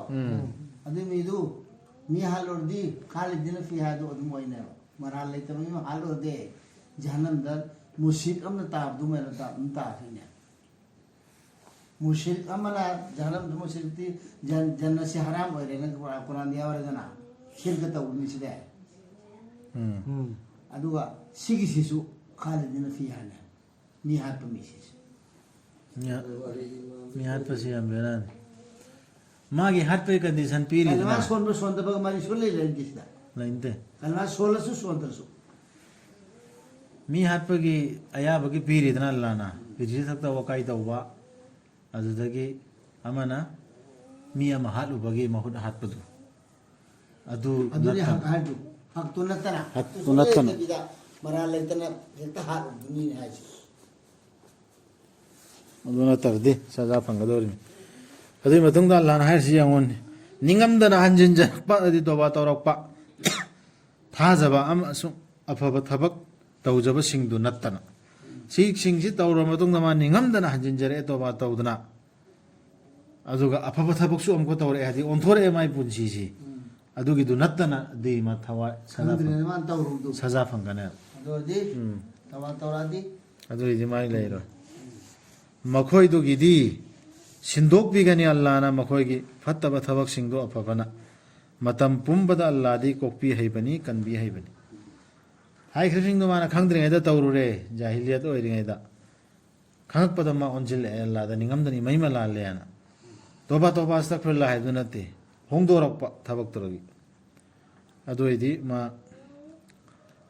ꯑꯗꯨ ꯃꯤꯗꯨ ꯃꯤ ꯍꯥꯜꯂꯨꯔꯗꯤ ꯈꯥꯂꯤꯗꯤꯅ ꯐꯤꯍꯥꯗꯨ ꯑꯗꯨꯝ ꯑꯣꯏꯅꯦꯕ ꯃꯔꯥꯜ ꯂꯩꯇꯕ ꯃꯤ ꯍꯥꯜꯂꯨꯔꯗꯤ ꯖꯍꯟꯅꯝꯗ ꯃꯨꯁꯤꯛ ꯑꯃꯅ ꯇꯥꯕꯗꯨꯃꯥꯏꯅ ꯑꯗꯨꯝ ꯇꯥꯈꯤꯅꯦ ꯃꯨꯁꯤꯛ ꯑꯃꯅ ꯖꯍꯟꯅꯝꯗ ꯃꯨꯁꯤꯛꯇꯤ ꯖꯟꯅꯁꯤ ꯍꯔꯥꯝ ꯑꯣꯏꯔꯦꯅ ꯀꯨꯔꯥꯟꯗ ꯌꯥꯎꯔꯦꯗꯅ ꯁꯤꯔꯀ ꯇꯧꯕ ꯃꯤꯁꯤꯗ ꯑꯗꯨꯒ ꯁꯤꯒꯤꯁꯤꯁꯨ ꯈꯥꯂꯤꯗꯤꯅ ꯐꯤꯍꯥꯅꯦ ꯃꯤ ꯍꯥꯠꯄ ꯃꯤꯁꯤꯁꯨ ꯃꯤ ꯍꯥꯠꯄꯁꯤ ꯌꯥꯝ ꯕꯦꯔꯥꯅꯤ ꯃꯥꯒꯤ ꯍꯥꯠꯄꯒꯤ ꯀꯟꯗꯤꯁꯟ ꯄꯤꯔꯤꯗꯅ ꯀꯜꯃꯥ ꯁꯣꯟꯕ ꯁꯣꯟꯗꯕꯒ ꯃꯔꯤ ꯁꯣꯟ ꯂꯩꯔꯦ ꯁꯤꯗ ꯂꯩꯇꯦ ꯀꯜꯃꯥ ꯁꯣꯜꯂꯁꯨ ꯁꯣꯟꯗ꯭ꯔꯁꯨ ꯃꯤ ꯍꯥꯠꯄꯒꯤ ꯑꯌꯥꯕꯒꯤ ꯄꯤꯔꯤꯗꯅ ꯑꯜꯂꯥꯍꯅ ꯄ꯭ꯔꯤꯊꯤꯕꯤ ꯊꯛꯇ ꯋꯥꯀꯥꯏ ꯇꯧꯕ ꯑꯗꯨꯗꯒꯤ ꯑꯃꯅ ꯃꯤ ꯑꯃ ꯍꯥꯠꯂꯨꯕꯒꯤ ꯃꯍꯨꯠ ꯍꯥꯠꯄꯗꯨ ꯑꯗꯨꯅꯤ ꯍꯛ ꯍꯥꯏꯗꯨ ꯍꯛꯇꯨ ꯅꯠꯇꯅ ꯍꯛꯇꯨ ꯅꯠꯇꯅ ꯃꯔꯥꯜ ꯂꯩꯇꯅ ꯍꯦꯛꯇ ꯍꯥꯠꯂꯨꯕꯗꯨꯅꯤ ꯍꯥꯏꯁꯤ ꯑꯗꯨ ꯅꯠꯇ꯭ꯔꯗꯤ ꯁꯖꯥ ꯐꯪꯒꯗꯧꯔꯤꯅꯤ ꯑꯗꯨꯒꯤ ꯃꯇꯨꯡꯗ ꯑꯜꯂꯥꯍꯅ ꯍꯥꯏꯔꯤꯁꯤ ꯌꯦꯡꯉꯣꯅꯤ ꯅꯤꯡꯉꯝꯗꯅ ꯍꯟꯖꯤꯟꯖꯔꯛꯄ ꯑꯗꯤ ꯇꯣꯕꯥ ꯇꯧꯔꯛꯄ ꯊꯥꯖꯕ ꯑꯃꯁꯨꯡ ꯑꯐꯕ ꯊꯕꯛ ꯇꯧꯖꯕꯁꯤꯡꯗꯨ ꯅꯠꯇꯅ ꯁꯤꯁꯤꯡꯁꯤ ꯇꯧꯔꯕ ꯃꯇꯨꯡꯗ ꯃꯥ ꯅꯤꯡꯉꯝꯗꯅ ꯍꯟꯖꯤꯟꯖꯔꯛꯑꯦ ꯇꯣꯕꯥ ꯇꯧꯗꯅ ꯑꯗꯨꯒ ꯑꯐꯕ ꯊꯕꯛꯁꯨ ꯑꯃꯨꯛꯀ ꯇꯧꯔꯛꯑꯦ ꯍꯥꯏꯗꯤ ꯑꯣꯟꯊꯣꯔꯛꯑꯦ ꯃꯥꯏ ꯄꯨꯟꯁꯤꯁꯤ ꯑꯗꯨꯒꯤꯗꯨ ꯅꯠꯇꯅꯗꯤ ꯃꯥ ꯊꯋꯥꯏ ꯃꯥꯅ ꯇꯧꯔꯨꯕꯗꯨ ꯁꯖꯥ ꯐꯪꯒꯅꯦꯕ ꯑꯗꯨ ꯑꯣꯏꯔꯗꯤ ꯇꯧꯔ ꯇꯧꯔꯛꯑꯗꯤ ꯑꯗꯨꯒꯤꯗꯤ ꯃꯥꯏ ꯂꯩꯔꯣꯏ ꯃꯈꯣꯏꯗꯨꯒꯤꯗꯤ ꯁꯤꯟꯗꯣꯛꯄꯤꯒꯅꯤ ꯑꯜꯂꯥꯍꯅ ꯃꯈꯣꯏꯒꯤ ꯐꯠꯇꯕ ꯊꯕꯛꯁꯤꯡꯗꯣ ꯑꯐꯕꯅ ꯃꯇꯝ ꯄꯨꯝꯕꯗ ꯑꯜꯂꯥꯍꯗꯤ ꯀꯣꯛꯄꯤ ꯍꯩꯕꯅꯤ ꯀꯟꯕꯤ ꯍꯩꯕꯅꯤ ꯍꯥꯏꯈ꯭ꯔꯁꯤꯡꯗꯣ ꯃꯥꯅ ꯈꯪꯗ꯭ꯔꯤꯉꯩꯗ ꯇꯧꯔꯨꯔꯦ ꯖꯥꯍꯤꯂꯤꯌꯠ ꯑꯣꯏꯔꯤꯉꯩꯗ ꯈꯪꯉꯛꯄꯗ ꯃꯥ ꯑꯣꯟꯁꯤꯜꯂꯛꯑꯦ ꯑꯜꯂꯥꯍꯗ ꯅꯤꯡꯉꯝꯗꯅꯤ ꯃꯩꯃ ꯂꯥꯜꯂꯦꯅ ꯇꯣꯕꯥ ꯑꯁꯇꯛꯐꯤꯔꯨꯜꯂꯥꯍ ꯍꯥꯏꯕꯗꯨ ꯅꯠꯇꯦ ꯍꯣꯡꯗꯣꯔꯛꯄ ꯊꯕꯛꯇꯨꯔꯒꯤ ꯑꯗꯨ ꯑꯣꯏꯗꯤ ꯃꯥ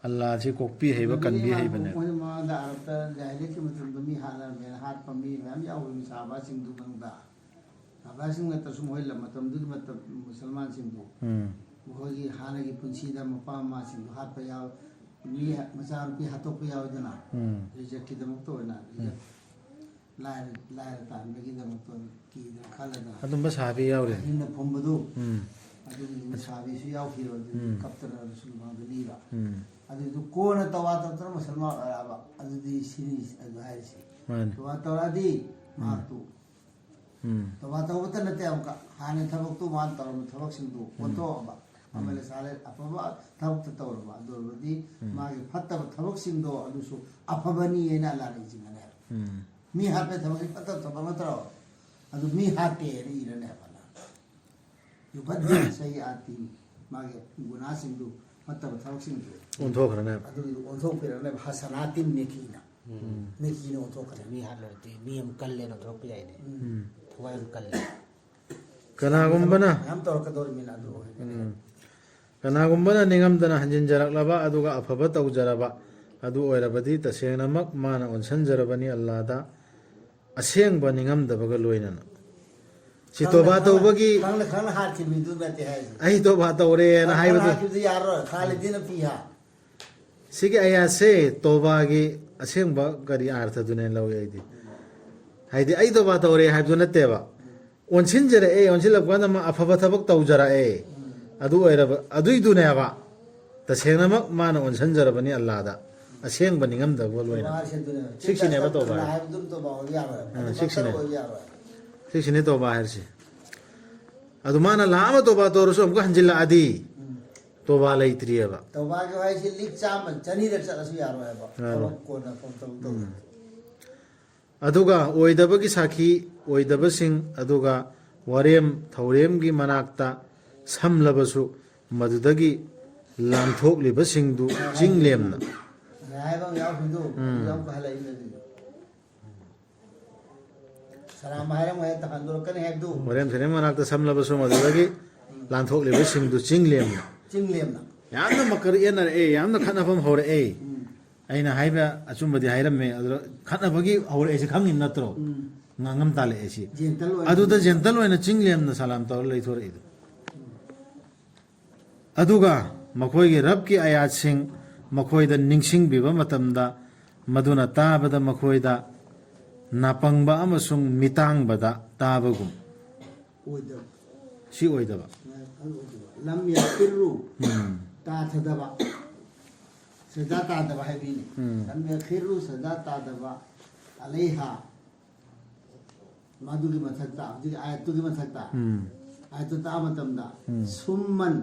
ꯑꯜꯂꯥꯍꯁꯤ ꯀꯣꯛꯄꯤ ꯍꯩꯕ ꯀꯟꯕꯤ ꯍꯩꯕꯅꯦ ꯃꯃꯥꯡꯗ ꯑꯔꯕꯇ ꯖꯥꯍꯤꯂꯤꯌꯠꯀꯤ ꯃꯇꯝꯗ ꯃꯤ ꯍꯥꯠꯂꯝꯃꯦꯅ ꯍꯥꯠꯄ ꯃꯤ ꯃꯌꯥꯝ ꯌꯥꯎꯕꯅꯤ ꯁꯍꯥꯕꯥꯁꯤꯡꯗꯨ ꯃꯅꯨꯡꯗ ꯁꯍꯥꯕꯥꯁꯤꯡ ꯅꯠꯇ꯭ꯔꯁꯨ ꯃꯣꯏ ꯃꯇꯝꯗꯨꯒꯤ ꯃꯨꯁꯜꯃꯥꯟꯁꯤꯡꯗꯨ ꯃꯈꯣꯏꯒꯤ ꯍꯥꯟꯅꯒꯤ ꯄꯨꯟꯁꯤꯗ ꯃꯄꯥ ꯃꯃꯥꯁꯤꯡꯗꯨ ꯍꯥꯠꯄ ꯌꯥꯎ ꯃꯤ ꯃꯆꯥꯅꯨꯄꯤ ꯍꯥꯠꯇꯣꯛꯄ ꯌꯥꯎꯋꯤꯗꯅ ꯔꯤꯖꯦꯛꯀꯤꯗꯃꯛꯇ ꯑꯣꯏꯅ ꯂꯥꯏꯔ ꯇꯥꯟꯕꯒꯤꯗꯃꯛꯇ ꯀꯤꯗꯅ ꯈꯜꯂꯗꯅ ꯑꯗꯨꯝꯕ ꯁꯥꯕꯤ ꯌꯥꯎꯔꯦ ꯑꯍꯤꯡꯅ ꯐꯨꯝꯕꯗꯨ ꯑꯗꯨꯒꯤ ꯁꯥꯕꯤꯁꯨ ꯌꯥꯎꯈꯤꯕ ꯑꯗꯨꯗꯤ ꯀꯞꯇꯅ ꯔꯁꯨꯜꯒꯥꯡꯗ ꯂꯤꯕ ꯑꯗꯨꯗꯨ ꯀꯣꯟꯅ ꯇꯋꯥ ꯇꯧꯗꯅ ꯃꯨꯁꯜꯃꯥꯟ ꯑꯣꯏꯔꯛꯑꯕ ꯑꯗꯨꯗꯤ ꯁꯤꯅꯤ ꯑꯗꯨ ꯍꯥꯏꯔꯤꯁꯤ ꯇꯋꯥ ꯇꯧꯔꯛꯑꯗꯤ ꯃꯍꯥꯛꯇꯨ ꯇꯋꯥ ꯇꯧꯕꯇ ꯅꯠꯇꯦ ꯑꯃꯨꯛꯀ ꯍꯥꯟꯅ ꯊꯕꯛꯇꯨ ꯃꯥꯅ ꯇꯧꯔꯝꯕ ꯊꯕꯛꯁꯤꯡꯗꯨ ꯑꯣꯟꯊꯣꯛꯑꯕ ꯑꯃꯅ ꯁꯥꯔꯦ ꯑꯐꯕ ꯊꯕꯛꯇ ꯇꯧꯔꯕ ꯑꯗꯨ ꯑꯣꯏꯔꯕꯗꯤ ꯃꯥꯒꯤ ꯐꯠꯇꯕ ꯊꯕꯛꯁꯤꯡꯗꯣ ꯑꯗꯨꯁꯨ ꯑꯐꯕꯅꯤ ꯍꯥꯏꯅ ꯑꯜꯂꯥꯍꯅ ꯏꯖꯤꯟꯒꯅꯤ ꯍꯥꯏꯕ ꯃꯤ ꯍꯥꯠꯄ ꯊꯕꯛꯁꯤ ꯐꯠꯇꯕ ꯊꯕꯛ ꯅꯠꯇ꯭ꯔꯣ ꯑꯗꯨ ꯃꯤ ꯍꯥꯠꯇꯦ ꯍꯥꯏꯅ ꯏꯔꯅꯤ ꯍꯥꯏꯕ ꯌꯨꯕꯗꯤ ꯁꯩꯌꯥꯇꯤ ꯃꯥꯒꯤ ꯒꯨꯅꯥꯁꯤꯡꯗꯨ ꯐꯠꯇꯕ ꯊꯕꯛꯁꯤꯡꯗꯨ ꯑꯣꯟꯊꯣꯛꯈ꯭ꯔꯅꯦꯕ ꯑꯗꯨꯒꯤꯗꯨ ꯑꯣꯟꯊꯣꯛꯄꯤꯔꯛꯅꯦꯕ ꯍꯁanatin ꯅꯦꯀꯤꯅ ꯅꯦꯀꯤꯅ ꯑꯣꯟꯊꯣꯛꯈ꯭ꯔꯦ ꯃꯤ ꯍꯥꯠꯂꯨꯔꯗꯤ ꯃꯤ ꯑꯃ ꯀꯜꯂꯦꯅ ꯑꯣꯟꯊꯣꯔꯛꯄ ꯌꯥꯏꯅꯦ ꯊꯋꯥꯏ ꯑꯃ ꯀꯜꯂꯦ ꯀꯅꯥꯒꯨꯝꯕꯅ ꯃꯌꯥꯝ ꯇꯧꯔꯛꯀꯗꯧꯔꯤꯕꯅꯤꯅ ꯑꯗꯨ ꯀꯅꯥꯒꯨꯝꯕꯅ ꯅꯤꯡꯉꯝꯗꯅ ꯍꯟꯖꯤꯟꯖꯔꯛꯂꯕ ꯑꯗꯨꯒ ꯑꯐꯕ ꯇꯧꯖꯔꯕ ꯑꯗꯨ ꯑꯣꯏꯔꯕꯗꯤ ꯇꯁꯦꯡꯅꯃꯛ ꯃꯥꯅ ꯑꯣꯟꯁꯤꯟꯖꯔꯕꯅꯤ ꯑꯜꯂꯥꯍꯗ ꯑꯁꯦꯡꯕ ꯅꯤꯡꯉꯝꯗꯕꯒ ꯂꯣꯏꯅꯅ ꯁꯤ ꯇꯣꯕꯥ ꯇꯧꯕꯒꯤ ꯈꯪꯅ ꯈꯪꯅ ꯍꯥꯠꯈꯤꯕꯗꯨ ꯅꯠꯇꯦ ꯍꯥꯏꯁꯦ ꯑꯩ ꯇꯣꯕꯥ ꯇꯧꯔꯦꯅ ꯍꯥꯏꯕꯗꯨ ꯍꯥꯠꯈꯤꯕꯗꯨ ꯌꯥꯔꯣꯏ ꯈꯥꯂꯤꯗꯤꯅ ꯐꯤꯍꯥ ꯁꯤꯒꯤ ꯑꯌꯥꯁꯦ ꯇꯣꯕꯥꯒꯤ ꯑꯁꯦꯡꯕ ꯀꯔꯤ ꯑꯥꯔꯊꯗꯨꯅꯦ ꯂꯧꯏ ꯑꯩꯗꯤ ꯍꯥꯏꯗꯤ ꯑꯩ ꯇꯣꯕꯥ ꯇꯧꯔꯦ ꯍꯥꯏꯕꯗꯨ ꯅꯠꯇꯦꯕ ꯑꯣꯟꯁꯤꯟꯖꯔꯛꯑꯦ ꯑꯣꯟꯁꯤꯜꯂꯛꯄ ꯀꯥꯟꯗ ꯃꯥ ꯑꯐꯕ ꯊꯕꯛ ꯇꯧꯖꯔꯛꯑꯦ ꯑꯗꯨ ꯑꯣꯏꯔꯕ ꯑꯗꯨꯏꯗꯨꯅꯦꯕ ꯇꯁꯦꯡꯅꯃꯛ ꯃꯥꯅ ꯑꯣꯟꯁꯤꯟꯖꯔꯕꯅꯤ ꯑꯜꯂꯥꯍꯗ ꯑꯁꯦꯡꯕ ꯅꯤꯡꯉꯝꯗꯕ ꯂꯣꯏꯅ ꯁꯤꯛꯁꯤꯅꯦꯕ ꯇꯣꯕꯥ ꯁꯤꯛꯁꯤꯅꯦ ꯇꯣꯕꯥ ꯍꯥꯏꯔꯤꯁꯤ ꯑꯗꯨ ꯃꯥꯅ ꯂꯥꯛꯑꯃ ꯇꯣꯕꯥ ꯇꯧꯔꯁꯨ ꯑꯃꯨꯛꯀ ꯍꯟꯖꯤꯜꯂꯛꯑꯗꯤ ꯇꯣꯕꯥ ꯂꯩꯇ꯭ꯔꯤꯑꯕ ꯇꯧꯕꯥꯒꯤ ꯋꯥꯍꯩꯁꯤ ꯂꯤꯛ ꯆꯥꯝꯃ ꯆꯅꯤꯔꯛ ꯆꯠꯂꯁꯨ ꯌꯥꯔꯣꯏꯕ ꯊꯕꯛ ꯀꯣꯟꯅ ꯇꯧ ꯑꯗꯨꯒ ꯑꯣꯏꯗꯕꯒꯤ ꯁꯥꯈꯤ ꯑꯣꯏꯗꯕꯁꯤꯡ ꯑꯗꯨꯒ ꯋꯥꯔꯦꯝ ꯊꯧꯔꯦꯝꯒꯤ ꯃꯅꯥꯛꯇ ꯁꯝꯂꯕꯁꯨ ꯃꯗꯨꯗꯒꯤ ꯂꯥꯟꯊꯣꯛꯂꯤꯕꯁꯤꯡꯗꯨ ꯆꯤꯡꯂꯦꯝꯅ ꯍꯥꯏꯕ ꯑꯃ ꯌꯥꯎꯈꯤꯕꯗꯨ ꯑꯃꯨꯛꯀ ꯍꯜꯂꯛꯏꯅꯦ ꯑꯗꯨꯗꯤ ꯁꯂꯥꯝ ꯍꯥꯏꯔꯝ ꯍꯦꯛꯇ ꯍꯟꯗꯣꯔꯛꯀꯅꯤ ꯍꯥꯏꯕꯗꯨ ꯋꯥꯔꯦꯝ ꯊꯧꯔꯦꯝ ꯃꯅꯥꯛꯇ ꯁꯝꯂꯕꯁꯨ ꯃꯗꯨꯗꯒꯤ ꯂꯥꯟꯊꯣꯛꯂꯤꯕꯁꯤꯡꯗꯨ ꯆꯤꯡꯂꯦꯝꯅ ꯆꯤꯡꯂꯦꯝꯅ ꯌꯥꯝꯅ ꯃꯀꯔ ꯌꯦꯠꯅꯔꯛꯑꯦ ꯌꯥꯝꯅ ꯈꯠꯅꯐꯝ ꯍꯧꯔꯛꯑꯦ ꯑꯩꯅ ꯍꯥꯏꯕ ꯑꯆꯨꯝꯕꯗꯤ ꯍꯥꯏꯔꯝꯃꯦ ꯑꯗꯨꯗ ꯈꯠꯅꯕꯒꯤ ꯍꯧꯔꯛꯑꯦꯁꯤ ꯈꯪꯉꯤ ꯅꯠꯇ꯭रो ꯉꯥꯡꯉꯝ ꯇꯥꯜꯂꯛꯑꯦ ꯁꯤ ꯖꯦꯟꯇꯜ ꯑꯣꯏꯅ ꯑꯗꯨꯗ ꯖꯦꯟꯇꯜ ꯑꯣꯏꯅ ꯆꯤꯡꯂꯦꯝꯅ ꯁꯂꯥꯝ ꯇꯧꯔ ꯂꯩꯊꯣꯔꯛꯏꯗꯣ ꯑꯗꯨꯒ ꯃꯈꯣꯏꯒꯤ ꯔꯕꯀꯤ ꯑꯌꯥꯠꯁꯤꯡ ꯃꯈꯣꯏꯗ ꯅꯤꯡꯁꯤꯡꯕꯤꯕ ꯃꯇꯝꯗ ꯃꯗꯨꯅ ꯇꯥꯕꯗ ꯃꯈꯣꯏꯗ ꯅꯥꯄꯪꯕ ꯑꯃꯁꯨꯡ ꯃꯤꯇꯥꯡꯕꯗ ꯇꯥꯕꯒꯨꯝ ꯑꯣꯏꯗꯕ ꯁꯤ ꯑꯣꯏꯗꯕ ꯂꯝ ꯌꯥꯈꯤꯔꯨ ꯇꯥꯊꯗꯕ ꯁꯖꯥ ꯇꯥꯗꯕ ꯍꯥꯏꯕꯤꯅꯤ ꯂꯝ ꯌꯥꯈꯤꯔꯨ ꯁꯖꯥ ꯇꯥꯗꯕ ꯑꯂꯩꯍꯥ ꯃꯗꯨꯒꯤ ꯃꯊꯛꯇ ꯍꯧꯖꯤꯛ ꯑꯥꯌꯠꯇꯨꯒꯤ ꯃꯊꯛꯇ ꯑꯥꯌꯠꯇꯨ ꯇꯥꯕ ꯃꯇꯝꯗ ꯁꯨꯝꯃꯟ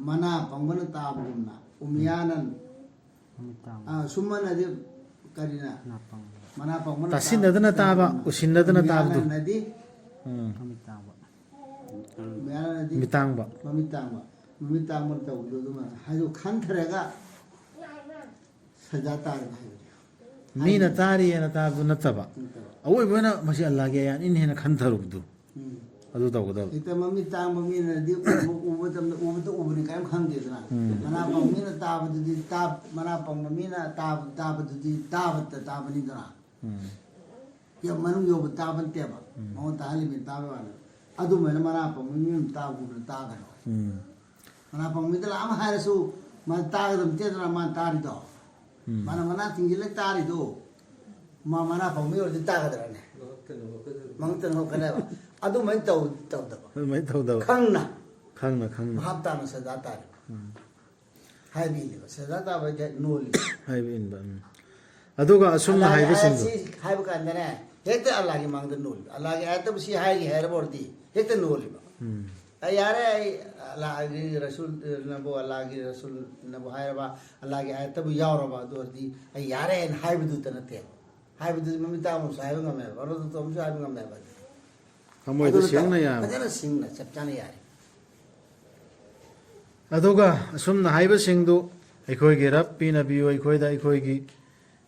ꯃꯅꯥ ꯄꯪꯕꯅ ꯇꯥꯕꯒꯨꯝꯅ ꯎꯃꯤꯌꯥꯅꯟ ꯁꯨꯝꯃꯟ ꯍꯥꯏꯗꯤ ꯀꯔꯤꯅ ꯃꯅꯥ ꯄꯪꯕꯅ ꯇꯥꯁꯤꯟꯅꯗꯅ ꯇꯥꯕ ꯎꯁꯤꯟꯅꯗꯅ ꯇꯥꯕꯗꯨ ꯃꯤꯇꯥꯡꯕ ꯃꯃꯤꯠ ꯇꯥꯡꯕ ꯇꯧꯕꯗꯣ ꯑꯗꯨꯃꯥꯏꯅ ꯍꯥꯏꯗꯣ ꯈꯟꯊꯔꯒ ꯁꯖꯥ ꯇꯥꯔꯒ ꯍꯥꯏꯕꯅꯤ ꯃꯤꯅ ꯇꯥꯔꯤꯑꯅ ꯇꯥꯕꯗꯨ ꯅꯠꯇꯕ ꯑꯋꯣꯏꯕ ꯑꯣꯏꯅ ꯃꯁꯤ ꯑꯜꯂꯥꯍꯒꯤ ꯑꯌꯥꯠꯅꯤꯅ ꯍꯦꯟꯅ ꯈꯟꯊꯔꯨꯕꯗꯨ ꯑꯗꯨ ꯇꯧꯒꯗꯕ ꯍꯦꯛꯇ ꯃꯃꯤꯠ ꯇꯥꯡꯕ ꯃꯤꯅꯗꯤ ꯎꯕ ꯃꯇꯝꯗ ꯎꯕꯗ ꯎꯕꯅꯤ ꯀꯔꯤꯝ ꯈꯪꯗꯦꯗꯅ ꯃꯅꯥ ꯄꯪꯕ ꯃꯤꯅ ꯇꯥꯕꯗꯨꯗꯤ ꯃꯅꯥ ꯄꯪꯕ ꯃꯤꯅ ꯇꯥꯕꯗꯨꯗꯤ ꯇꯥꯕꯇ ꯇꯥꯕꯅꯤꯗꯅ ꯌꯥꯝ ꯃꯅꯨꯡ ꯌꯧꯕ ꯇꯥꯕ ꯅꯠꯇꯦꯕ ꯃꯉꯣꯟ ꯇꯥꯍꯜꯂꯤꯕꯅꯤ ꯇꯥꯕ ꯋꯥꯅꯤ ꯑꯗꯨꯃꯥꯏꯅ ꯃꯅꯥ ꯄꯪꯕ ꯃꯤꯅ ꯇꯥꯕꯗꯨꯅ ꯇꯥꯒꯅꯣ ꯃꯅꯥ ꯄꯪꯕ ꯃꯤꯗ ꯂꯥꯛꯑꯃ ꯍꯥꯏꯔꯁꯨ ꯃꯥꯅ ꯇꯥꯒꯗꯕ ꯅꯠꯇꯦꯗꯅ ꯃꯥꯅ ꯇꯥꯔꯤꯗꯣ mana mana tinggal tari do, mana pemilih orang tagdrane, mangten ho kena, adu main tahu dah, khangna, mahapta na sedata, hai bin, sedata baca nol, hai bin ban, adu ka asum na hai besin, hai bukan dana, hekte Allah ki mangten nol, Allah ki ayat tu si hai ki hai berarti, hekte nol iba, ayare Allah ki Rasul nabo Allah ki Rasul nabo hai raba Allah ki ayat tu yau raba tu berarti ayare hai betul tanate, hai betul mami tahu saya pun kami, orang tu saya pun kami berarti. kamu itu siang na ya, Macam siang na, cepcana ya. aduga asum na hai besin do, ekoi gerap pi nabi o ekoi da ekoi ki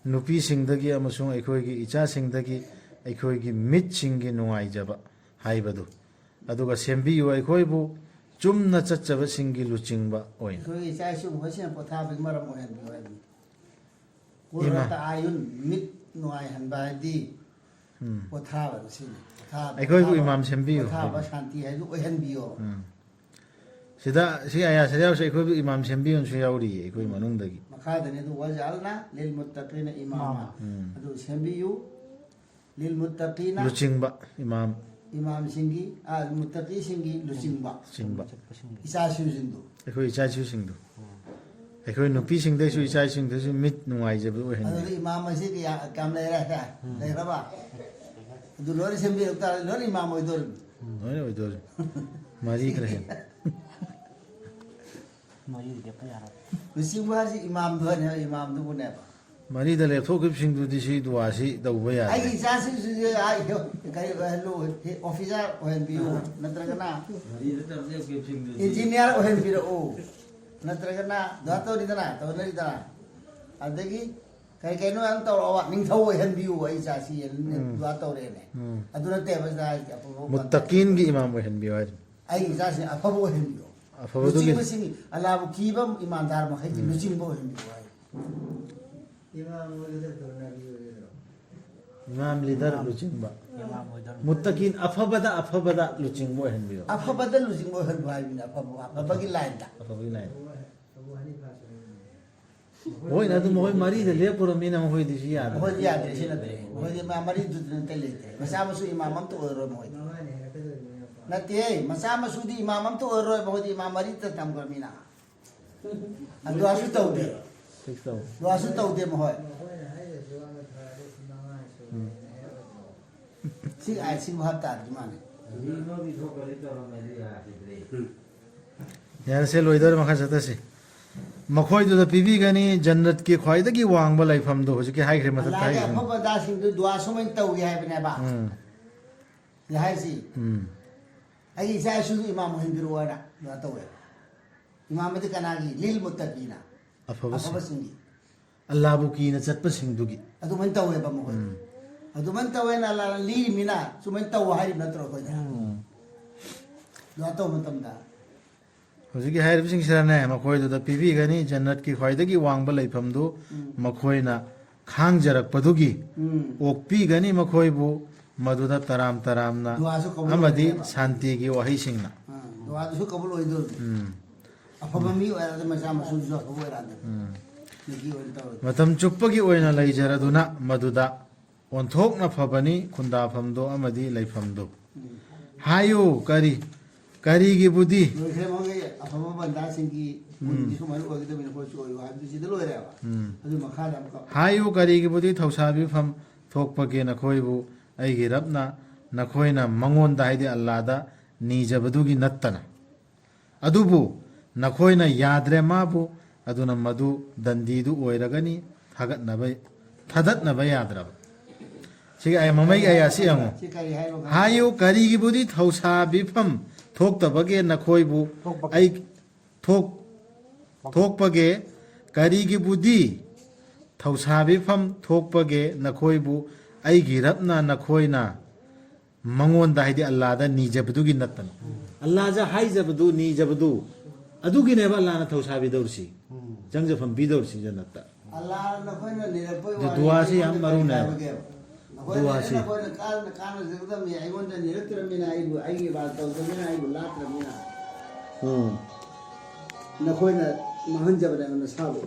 nupi sing dagi amasung ekoi ki icha sing dagi ekoi ki mit sing ki nuai jaba hai badu. aduga sembi o ekoi bu chum na chachaba sing ki luching ba oina. Koi saya sih bukan sih potha bimar mohen mohen. Koi rata ayun mit nuai hanbai di potha ber sih. ekoi bu imam sembi o. Potha ba shanti hai lu ohen bio. Sida si ayah saya usai ekoi bu imam sembi on suya uri ekoi manung dagi. Maka dene tu wajalna lil muttaqina imama. Adu sembi yu lil muttaqina luching ba imam. imam singi muttaqi singi lusingba ꯆꯤꯡꯕ isa shuzindu ꯑꯩꯈꯣꯏ ꯏꯆꯥ ꯏꯁꯨꯁꯤꯡꯗꯣ ꯑꯩꯈꯣꯏ ꯅꯨꯄꯤꯁꯤꯡꯗꯁꯨ ꯏꯆꯥ ꯏꯁꯤꯡꯗꯁꯨ ꯃꯤꯠ ꯅꯨꯡꯉꯥꯏꯖꯕ adu ꯑꯣꯏꯍꯟꯕꯤ imam asi kam leira ta leiraba adu lori sembi ta lori imam oidor ꯂꯣꯏꯅ ꯑꯣꯏꯗꯣꯔꯤ ꯃꯔꯤ ꯈꯔ hand ꯃꯔꯤꯗꯤ ꯂꯦꯞꯄ ꯌꯥꯔꯣꯏ lusingba si imam do ne imam du ne ba ꯃꯔꯤꯗ ꯂꯦꯞꯊꯣꯛꯈꯤꯕꯁꯤꯡꯗꯨꯗꯤ ꯁꯤ ꯗꯨꯋꯥꯁꯤ ꯇꯧꯕ ai ꯌꯥꯗꯦ isa su ai kai hello officer ohen bi natragana ꯃꯔꯤꯗ ꯇꯧꯔꯗꯤ ꯀꯦꯞꯁꯤꯡꯗꯨꯗꯤ engineer ohen bi ro natragana dato ni dana to ni dana adagi kai kai no ang tawra ning thau ohen bi ai sa si dua taw re ne aduna te ba sa ꯃꯨꯠꯇꯀꯤꯟꯒꯤ ꯏꯃꯥꯝ ꯑꯣꯏꯍꯟꯕꯤꯌꯨ ꯍꯥꯏꯗꯤ ai isa si afabo ohen bi ꯑꯐꯕꯗꯨꯒꯤ luching sing alabu kibam imandar ma khai luching bo ohen bi ai ꯏꯃꯥꯝ leader ꯂꯨꯆꯤꯡꯕ ꯏꯃꯥꯝ ꯑꯣꯏꯗꯣꯏꯅꯤ ꯃꯨꯠꯇꯀꯤꯟ ꯑꯐꯕꯗ ꯂꯨꯆꯤꯡꯕ ꯑꯣꯏꯍꯟꯕꯤꯌꯨ afabada luching bo ohen bi na afabagi line da ꯑꯐꯕꯒꯤ ꯂꯥꯏꯟ ꯍꯣꯏꯅ ꯑꯗꯨꯝ ꯃꯈꯣꯏ ꯃꯔꯤꯗ ꯂꯦꯞꯄꯨꯔꯃꯤꯅ ꯃꯈꯣꯏꯗꯤꯁꯨ ꯌꯥꯗꯦ hoi ya de sin atre hoi ma mari du te le masa masu imam am to ro moi na te masa masu di imam am to ro hoi di imam mari ta tam ko mina adu asu tau de fix ꯇꯧ du asu tau de mo hoi si ai si mo hata di mane ꯃꯤꯅꯣꯒꯤ ꯊꯣꯛꯄꯗꯤ ꯇꯧꯔꯝꯃꯦꯗꯤ ꯌꯥꯈꯤꯗ꯭ꯔꯦ ꯌꯥꯔꯁꯦ ꯂꯣꯏꯗꯧꯔꯦ ꯃꯈꯥ ꯆꯠꯊꯁꯤ ꯃꯈꯣꯏꯗꯨꯗ ꯄꯤꯕꯤꯒꯅꯤ ꯖꯟꯅꯠꯀꯤ ꯈ꯭ꯋꯥꯏꯗꯒꯤ ꯋꯥꯡꯕ ꯂꯩꯐꯝꯗꯣ ꯍꯧꯖꯤꯛꯀꯤ ꯍꯥꯏꯈ꯭ꯔꯦ ꯃꯊꯛꯇ Allah ya ꯍꯥꯏꯈ꯭ꯔꯦ phaba da sing du dua so men tau ya bne ba ya hai si ai sa su imam hin biru wa da da tau ya imam de kana gi lil muttaqina ꯑꯐꯕꯁꯤꯡ afaba singi ꯑꯜꯂꯥꯕꯨ ꯀꯤꯅ ꯆꯠꯄꯁꯤꯡꯗꯨꯒꯤ adu man tau ya ba mo adu man tau na la li mina su man tau hari na tro ko da do tau man tam da ꯍꯧꯖꯤꯛꯀꯤ ꯍꯥꯏꯔꯤꯕꯁꯤꯡꯁꯤꯗꯅꯦ ꯃꯈꯣꯏꯗꯨꯗ ꯄꯤꯕꯤꯒꯅꯤ ꯖꯟꯅꯠꯀꯤ ꯈ꯭ꯋꯥꯏꯗꯒꯤ ꯋꯥꯡꯕ ꯂꯩꯐꯝꯗꯨ ꯃꯈꯣꯏꯅ ꯈꯥꯡꯖꯔꯛꯄꯗꯨꯒꯤ ꯑꯣꯛꯄꯤꯒꯅꯤ ꯃꯈꯣꯏꯕꯨ ꯃꯗꯨꯗ ꯇꯔꯥꯝ ꯇꯔꯥꯝꯅ ꯑꯃꯗꯤ ꯁꯥꯟꯇꯤꯒꯤ ꯋꯥꯍꯩꯁꯤꯡꯅ do adu su kabul oi do afaba mi wa da ma sa ma su ju afaba ra da ni gi oi tau ꯃꯇꯝ ꯆꯨꯞꯄꯒꯤ ꯑꯣꯏꯅ ꯂꯩꯖꯔꯗꯨꯅ ꯃꯗꯨꯗ ꯑꯣꯟꯊꯣꯛꯅ ꯐꯕꯅꯤ ꯈꯨꯟꯗꯥꯐꯝꯗꯣ ꯑꯃꯗꯤ ꯂꯩꯐꯝꯗꯣ ꯍꯥꯏꯌꯨ ꯀꯔꯤꯒꯤꯕꯨꯗꯤ loire mo ge afaba banda singi mundi su mai oi da mi ko su oi wa du si da loire ba adu ma kha da ka ꯍꯥꯏꯌꯨ ꯀꯔꯤꯒꯤꯕꯨꯗꯤ ꯊꯧꯁꯥꯕꯤꯐꯝ ꯊꯣꯛꯄꯒꯦ ꯅꯈꯣꯏꯕꯨ ꯑꯩꯒꯤ ꯔꯕꯅ ꯅꯈꯣꯏꯅ ꯃꯉꯣꯟꯗ ꯍꯥꯏꯗꯤ ꯑꯜꯂꯥꯗ ꯅꯤꯖꯕꯗꯨꯒꯤ ꯅꯠꯇꯅ ꯑꯗꯨꯕꯨ ꯅꯈꯣꯏꯅ ꯌꯥꯗ꯭ꯔꯦ ꯃꯥꯕꯨ ꯑꯗꯨꯅ ꯃꯗꯨ ꯗꯟꯗꯤꯗꯨ ꯑꯣꯏꯔꯒꯅꯤ ꯊꯥꯗꯠꯅꯕ ꯌꯥꯗ꯭ꯔꯕ ꯁꯤꯒꯤ ꯃꯃꯩꯒꯤ ꯑꯌꯥꯁꯤ ꯌꯦꯡꯉꯨ si kari hai lo ꯍꯥꯏꯌꯨ ꯀꯔꯤꯒꯤꯕꯨꯗꯤ ꯊꯧꯁꯥꯕꯤꯐꯝ ꯊꯣꯛꯇꯕꯒꯦ ꯅꯈꯣꯏꯕు ꯑꯩ ꯊꯣꯛꯄꯒꯦ ꯀꯔꯤꯒꯤꯕꯨꯗꯤ ꯊꯧꯁꯥꯕꯤꯐꯝ ꯊꯣꯛꯄꯒꯦ ꯅꯈꯣꯏꯕु ꯑꯩꯒꯤ ꯔꯕꯅ ꯅꯈꯣꯏꯅ ꯃꯉꯣꯟꯗ ꯍꯥꯏꯗꯤ ꯑꯜꯂꯥꯗ ꯅꯤꯖꯕꯗꯨꯒꯤ ꯅꯠꯇꯅ ꯑꯜꯂꯥꯗ ꯍꯥꯏꯖꯕꯗꯨ ꯅꯤꯖꯕꯗꯨ ꯑꯗꯨꯒꯤꯅꯦꯕ ꯑꯜꯂꯥꯅ ꯊꯧꯁꯥꯕꯤꯗꯧꯔꯤꯁꯤ ꯆꯪꯖꯐꯝ ꯄꯤꯗꯧꯔꯤꯁꯤ ꯖꯟꯅꯠꯇ Allah na ko na ni po Di dua si ang maruna. dua si. ko na kan zigda mi ai wonda ni rektra mi na ai ba to to mi na ai la tra mi na na ko na mahan jabra na sabo